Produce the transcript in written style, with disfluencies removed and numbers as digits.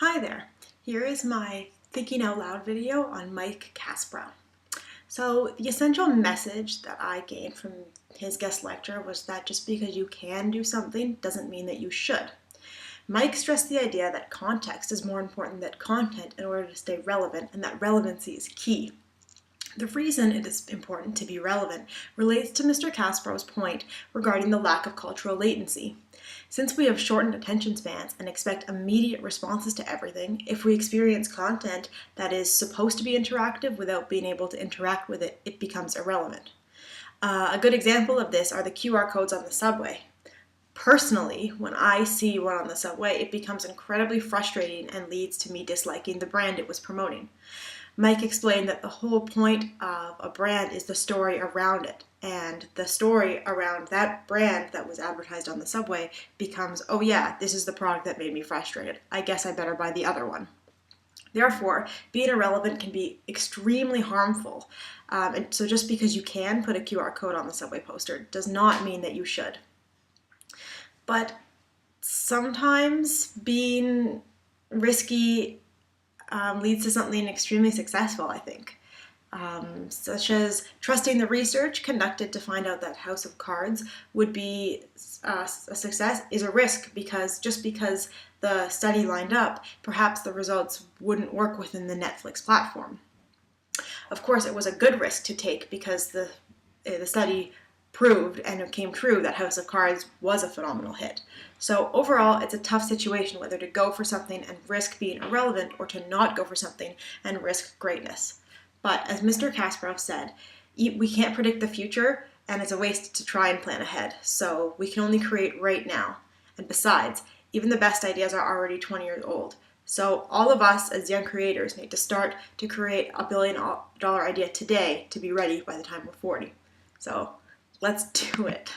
Hi there, here is my Thinking Out Loud video on Mike Kasprow. So the essential message that I gained from his guest lecture was that just because you can do something doesn't mean that you should. Mike stressed the idea that context is more important than content in order to stay relevant, and that relevancy is key. The reason it is important to be relevant relates to Mr. Kasprow's point regarding the lack of cultural latency. Since we have shortened attention spans and expect immediate responses to everything, if we experience content that is supposed to be interactive without being able to interact with it, it becomes irrelevant. A good example of this are the QR codes on the subway. Personally, when I see one on the subway, it becomes incredibly frustrating and leads to me disliking the brand it was promoting. Mike explained that the whole point of a brand is the story around it, and the story around that brand that was advertised on the subway becomes, oh yeah, this is the product that made me frustrated. I guess I better buy the other one. Therefore, being irrelevant can be extremely harmful, and so just because you can put a QR code on the subway poster does not mean that you should. But sometimes being risky leads to something extremely successful, I think, such as trusting the research conducted to find out that House of Cards would be a success is a risk, because just because the study lined up, perhaps the results wouldn't work within the Netflix platform. Of course, it was a good risk to take because the study proved, and it came true, that House of Cards was a phenomenal hit. So overall, it's a tough situation whether to go for something and risk being irrelevant or to not go for something and risk greatness. But as Mr. Kasprow said, we can't predict the future, and it's a waste to try and plan ahead. So we can only create right now. And besides, even the best ideas are already 20 years old. So all of us as young creators need to start to create a $1 billion idea today to be ready by the time we're 40. So let's do it.